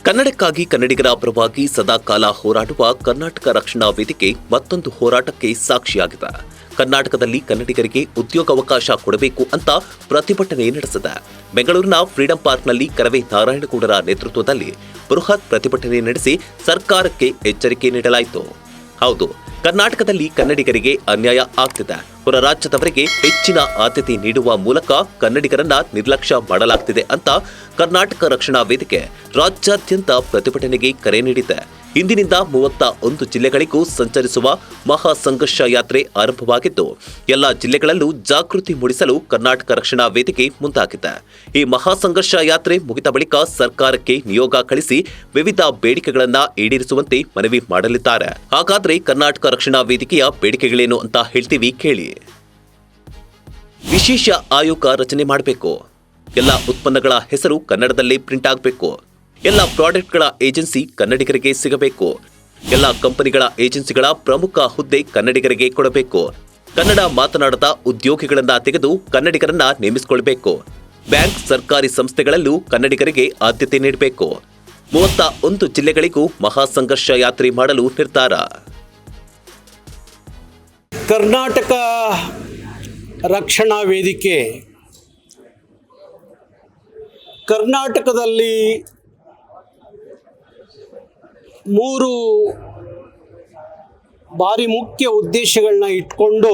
ಕನ್ನಡಕ್ಕಾಗಿ ಕನ್ನಡಿಗರ ಪರವಾಗಿ ಸದಾಕಾಲ ಹೋರಾಡುವ ಕರ್ನಾಟಕ ರಕ್ಷಣಾ ವೇದಿಕೆ ಮತ್ತೊಂದು ಹೋರಾಟಕ್ಕೆ ಸಾಕ್ಷಿಯಾಗಿದೆ. ಕರ್ನಾಟಕದಲ್ಲಿ ಕನ್ನಡಿಗರಿಗೆ ಉದ್ಯೋಗಾವಕಾಶ ಕೊಡಬೇಕು ಅಂತ ಪ್ರತಿಭಟನೆ ನಡೆಸಿದೆ. ಬೆಂಗಳೂರಿನ ಫ್ರೀಡಂ ಪಾರ್ಕ್ನಲ್ಲಿ ಕರವೇ ನಾರಾಯಣಗೌಡರ ನೇತೃತ್ವದಲ್ಲಿ ಬೃಹತ್ ಪ್ರತಿಭಟನೆ ನಡೆಸಿ ಸರ್ಕಾರಕ್ಕೆ ಎಚ್ಚರಿಕೆ ನೀಡಲಾಯಿತು. ಹೌದು, ಕರ್ನಾಟಕದಲ್ಲಿ ಕನ್ನಡಿಗರಿಗೆ ಅನ್ಯಾಯ ಆಗ್ತಿದೆ. ಹೊರ ರಾಜ್ಯದವರಿಗೆ ಹೆಚ್ಚಿನ ಆದ್ಯತೆ ನೀಡುವ ಮೂಲಕ ಕನ್ನಡಿಗರನ್ನ ನಿರ್ಲಕ್ಷ್ಯ ಮಾಡಲಾಗ್ತಿದೆ ಅಂತ ಕರ್ನಾಟಕ ರಕ್ಷಣಾ ವೇದಿಕೆ ರಾಜ್ಯಾದ್ಯಂತ ಪ್ರತಿಭಟನೆಗೆ ಕರೆ ನೀಡಿದೆ. ಇಂದಿನಿಂದ 31 ಜಿಲ್ಲೆಗಳಿಗೂ ಸಂಚರಿಸುವ ಮಹಾ ಸಂಘರ್ಷ ಯಾತ್ರೆ ಆರಂಭವಾಗಿದ್ದು, ಎಲ್ಲ ಜಿಲ್ಲೆಗಳಲ್ಲೂ ಜಾಗೃತಿ ಮೂಡಿಸಲು ಕರ್ನಾಟಕ ರಕ್ಷಣಾ ವೇದಿಕೆ ಮುಂದಾಗಿದೆ. ಈ ಮಹಾ ಸಂಘರ್ಷ ಯಾತ್ರೆ ಮುಗಿದ ಬಳಿಕ ಸರ್ಕಾರಕ್ಕೆ ನಿಯೋಗ ಕಳಿಸಿ ವಿವಿಧ ಬೇಡಿಕೆಗಳನ್ನ ಈಡೇರಿಸುವಂತೆ ಮನವಿ ಮಾಡಲಿದ್ದಾರೆ. ಹಾಗಾದ್ರೆ ಕರ್ನಾಟಕ ರಕ್ಷಣಾ ವೇದಿಕೆಯ ಬೇಡಿಕೆಗಳೇನು ಅಂತ ಹೇಳ್ತೀವಿ ಕೇಳಿ. ವಿಶೇಷ ಆಯೋಗ ರಚನೆ ಮಾಡಬೇಕು. ಎಲ್ಲ ಉತ್ಪನ್ನಗಳ ಹೆಸರು ಕನ್ನಡದಲ್ಲೇ ಪ್ರಿಂಟ್ ಆಗಬೇಕು. ಎಲ್ಲ ಪ್ರಾಡಕ್ಟ್ಗಳ ಏಜೆನ್ಸಿ ಕನ್ನಡಿಗರಿಗೆ ಸಿಗಬೇಕು. ಎಲ್ಲ ಕಂಪನಿಗಳ ಏಜೆನ್ಸಿಗಳ ಪ್ರಮುಖ ಹುದ್ದೆ ಕನ್ನಡಿಗರಿಗೆ ಕೊಡಬೇಕು. ಕನ್ನಡ ಮಾತನಾಡದ ಉದ್ಯೋಗಿಗಳನ್ನ ತೆಗೆದು ಕನ್ನಡಿಗರನ್ನ ನೇಮಿಸಿಕೊಳ್ಳಬೇಕು. ಬ್ಯಾಂಕ್, ಸರ್ಕಾರಿ ಸಂಸ್ಥೆಗಳಲ್ಲೂ ಕನ್ನಡಿಗರಿಗೆ ಆದ್ಯತೆ ನೀಡಬೇಕು. 31 ಜಿಲ್ಲೆಗಳಿಗೂ ಮಹಾ ಸಂಘರ್ಷ ಯಾತ್ರೆ ಮಾಡಲು ನಿರ್ಧಾರ. ಕರ್ನಾಟಕ ರಕ್ಷಣಾ ವೇದಿಕೆ ಕರ್ನಾಟಕದಲ್ಲಿ 3 ಭಾರಿ ಮುಖ್ಯ ಉದ್ದೇಶಗಳನ್ನ ಇಟ್ಕೊಂಡು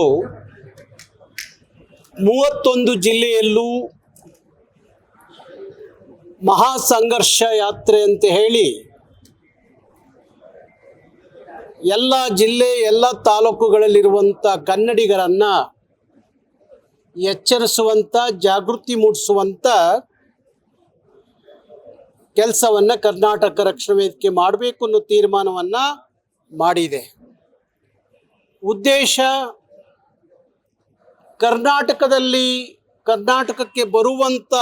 31 ಜಿಲ್ಲೆಯಲ್ಲೂ ಮಹಾ ಸಂಘರ್ಷ ಯಾತ್ರೆ ಅಂತ ಹೇಳಿ ಎಲ್ಲ ಜಿಲ್ಲೆ, ಎಲ್ಲ ತಾಲೂಕುಗಳಲ್ಲಿರುವಂಥ ಕನ್ನಡಿಗರನ್ನು ಎಚ್ಚರಿಸುವಂಥ, ಜಾಗೃತಿ ಮೂಡಿಸುವಂಥ ಕೆಲಸವನ್ನು ಕರ್ನಾಟಕ ರಕ್ಷಣಾ ವೇದಿಕೆ ಮಾಡಬೇಕು ಅನ್ನೋ ತೀರ್ಮಾನವನ್ನು ಮಾಡಿದೆ. ಉದ್ದೇಶ ಕರ್ನಾಟಕಕ್ಕೆ ಬರುವಂಥ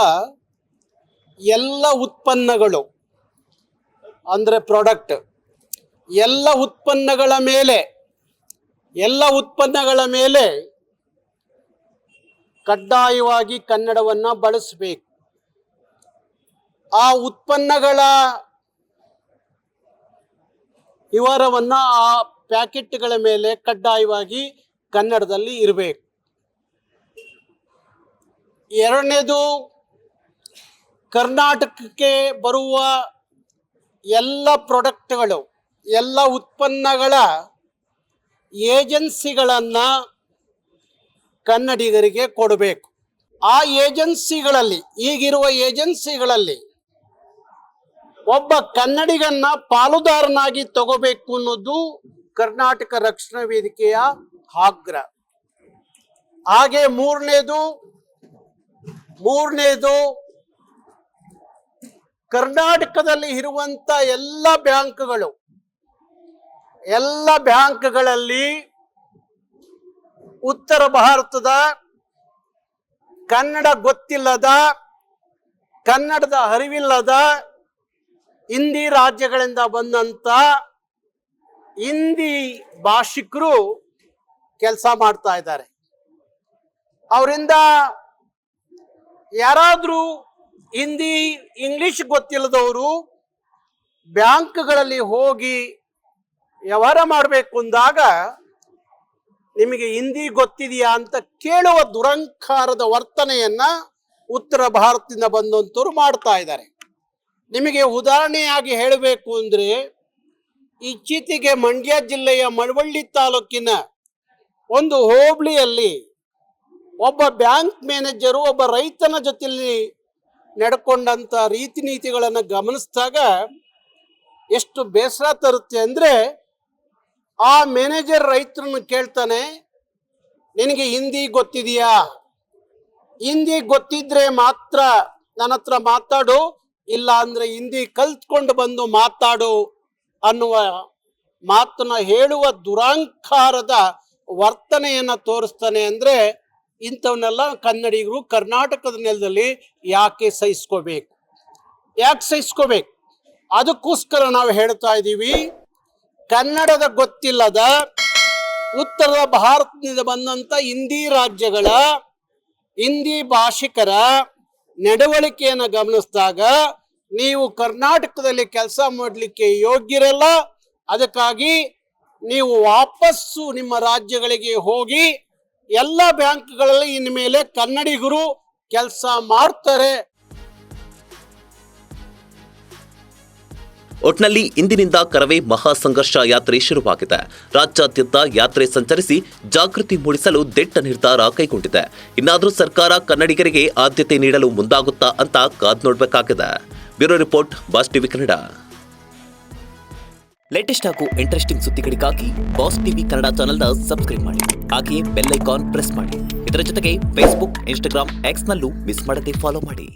ಎಲ್ಲ ಉತ್ಪನ್ನಗಳು ಅಂದರೆ ಪ್ರಾಡಕ್ಟ್, ಎಲ್ಲ ಉತ್ಪನ್ನಗಳ ಮೇಲೆ ಕಡ್ಡಾಯವಾಗಿ ಕನ್ನಡವನ್ನು ಬಳಸಬೇಕು. ಆ ಉತ್ಪನ್ನಗಳ ವಿವರವನ್ನು ಆ ಪ್ಯಾಕೆಟ್ಗಳ ಮೇಲೆ ಕಡ್ಡಾಯವಾಗಿ ಕನ್ನಡದಲ್ಲಿ ಇರಬೇಕು. ಎರಡನೇದು, ಕರ್ನಾಟಕಕ್ಕೆ ಬರುವ ಎಲ್ಲ ಪ್ರಾಡಕ್ಟ್ಗಳು, ಎಲ್ಲ ಉತ್ಪನ್ನಗಳ ಏಜೆನ್ಸಿಗಳನ್ನು ಕನ್ನಡಿಗರಿಗೆ ಕೊಡಬೇಕು. ಆ ಏಜೆನ್ಸಿಗಳಲ್ಲಿ, ಈಗಿರುವ ಏಜೆನ್ಸಿಗಳಲ್ಲಿ ಒಬ್ಬ ಕನ್ನಡಿಗನ್ನ ಪಾಲುದಾರನಾಗಿ ತಗೋಬೇಕು ಅನ್ನೋದು ಕರ್ನಾಟಕ ರಕ್ಷಣಾ ವೇದಿಕೆಯ ಆಗ್ರಹ. ಹಾಗೆ ಮೂರನೇದು ಕರ್ನಾಟಕದಲ್ಲಿ ಇರುವಂತ ಎಲ್ಲ ಬ್ಯಾಂಕ್ಗಳಲ್ಲಿ ಉತ್ತರ ಭಾರತದ ಕನ್ನಡ ಗೊತ್ತಿಲ್ಲದ, ಕನ್ನಡದ ಅರಿವಿಲ್ಲದ ಹಿಂದಿ ರಾಜ್ಯಗಳಿಂದ ಬಂದಂತ ಹಿಂದಿ ಭಾಷಿಕರು ಕೆಲಸ ಮಾಡ್ತಾ ಇದ್ದಾರೆ. ಅವರಿಂದ ಯಾರಾದರೂ ಹಿಂದಿ, ಇಂಗ್ಲಿಷ್ ಗೊತ್ತಿಲ್ಲದವರು ಬ್ಯಾಂಕ್ಗಳಲ್ಲಿ ಹೋಗಿ ವ್ಯವಹಾರ ಮಾಡಬೇಕು ಅಂದಾಗ ನಿಮಗೆ ಹಿಂದಿ ಗೊತ್ತಿದೆಯಾ ಅಂತ ಕೇಳುವ ದುರಂಕಾರದ ವರ್ತನೆಯನ್ನ ಉತ್ತರ ಭಾರತದಿಂದ ಬಂದಂಥವ್ರು ಮಾಡ್ತಾ ಇದ್ದಾರೆ. ನಿಮಗೆ ಉದಾಹರಣೆಯಾಗಿ ಹೇಳಬೇಕು ಅಂದರೆ, ಇತ್ತೀಚೆಗೆ ಮಂಡ್ಯ ಜಿಲ್ಲೆಯ ಮಳವಳ್ಳಿ ತಾಲೂಕಿನ ಒಂದು ಹೋಬಳಿಯಲ್ಲಿ ಒಬ್ಬ ಬ್ಯಾಂಕ್ ಮ್ಯಾನೇಜರು ಒಬ್ಬ ರೈತನ ಜೊತೆಯಲ್ಲಿ ನಡ್ಕೊಂಡಂಥ ರೀತಿ ನೀತಿಗಳನ್ನು ಗಮನಿಸಿದಾಗ ಎಷ್ಟು ಬೇಸರ ತರುತ್ತೆ ಅಂದರೆ, ಆ ಮ್ಯಾನೇಜರ್ ರೈತರನ್ನು ಕೇಳ್ತಾನೆ, ನಿನಗೆ ಹಿಂದಿ ಗೊತ್ತಿದೆಯಾ? ಹಿಂದಿ ಗೊತ್ತಿದ್ರೆ ಮಾತ್ರ ನನ್ನ ಹತ್ರ ಮಾತಾಡು, ಇಲ್ಲ ಅಂದರೆ ಹಿಂದಿ ಕಲ್ತ್ಕೊಂಡು ಬಂದು ಮಾತಾಡು ಅನ್ನುವ ಮಾತನ್ನ ಹೇಳುವ ದುರಂಕಾರದ ವರ್ತನೆಯನ್ನು ತೋರಿಸ್ತಾನೆ. ಅಂದರೆ ಇಂಥವನ್ನೆಲ್ಲ ಕನ್ನಡಿಗರು ಕರ್ನಾಟಕದ ನೆಲದಲ್ಲಿ ಯಾಕೆ ಸಹಿಸ್ಕೋಬೇಕು? ಅದಕ್ಕೋಸ್ಕರ ನಾವು ಹೇಳ್ತಾ ಇದ್ದೀವಿ, ಕನ್ನಡದ ಗೊತ್ತಿಲ್ಲದ ಉತ್ತರ ಭಾರತದಿಂದ ಬಂದಂಥ ಹಿಂದಿ ರಾಜ್ಯಗಳ ಹಿಂದಿ ಭಾಷಿಕರ ನಡವಳಿಕೆಯನ್ನು ಗಮನಿಸಿದಾಗ ನೀವು ಕರ್ನಾಟಕದಲ್ಲಿ ಕೆಲಸ ಮಾಡಲಿಕ್ಕೆ ಯೋಗ್ಯರಲ್ಲ. ಅದಕ್ಕಾಗಿ ನೀವು ವಾಪಸ್ಸು ನಿಮ್ಮ ರಾಜ್ಯಗಳಿಗೆ ಹೋಗಿ. ಎಲ್ಲ ಬ್ಯಾಂಕ್ಗಳಲ್ಲಿ ಇನ್ಮೇಲೆ ಕನ್ನಡಿಗರು ಕೆಲಸ ಮಾಡ್ತಾರೆ. ಒಟ್ನಲ್ಲಿ ಇಂದಿನಿಂದ ಕರವೇ ಮಹಾಸಂಘರ್ಷ ಯಾತ್ರೆ ಶುರುವಾಗಿದೆ. ರಾಜ್ಯಾದ್ಯಂತ ಯಾತ್ರೆ ಸಂಚರಿಸಿ ಜಾಗೃತಿ ಮೂಡಿಸಲು ದಿಟ್ಟ ನಿರ್ಧಾರ ಕೈಗೊಂಡಿದೆ. ಇನ್ನಾದರೂ ಸರ್ಕಾರ ಕನ್ನಡಿಗರಿಗೆ ಆದ್ಯತೆ ನೀಡಲು ಮುಂದಾಗುತ್ತಾ ಅಂತ ಕಾದ್ ನೋಡಬೇಕಾಗಿದೆ. Bureau report, boss TV Kannada. Latest ಹಾಗೂ ಇಂಟ್ರೆಸ್ಟಿಂಗ್ ಸುದ್ದಿಗಳಿಗಾಗಿ ಬಾಸ್ ಟಿವಿ ಕನ್ನಡ ಚಾನೆಲ್ನ ಸಬ್ಸ್ಕ್ರೈಬ್ ಮಾಡಿ. ಹಾಗೆಯೇ ಬೆಲ್ ಐಕಾನ್ ಪ್ರೆಸ್ ಮಾಡಿ. ಇದರ ಜೊತೆಗೆ ಫೇಸ್ಬುಕ್, ಇನ್ಸ್ಟಾಗ್ರಾಮ್, ಎಕ್ಸ್ನಲ್ಲೂ ಮಿಸ್ ಮಾಡದೆ ಫಾಲೋ ಮಾಡಿ.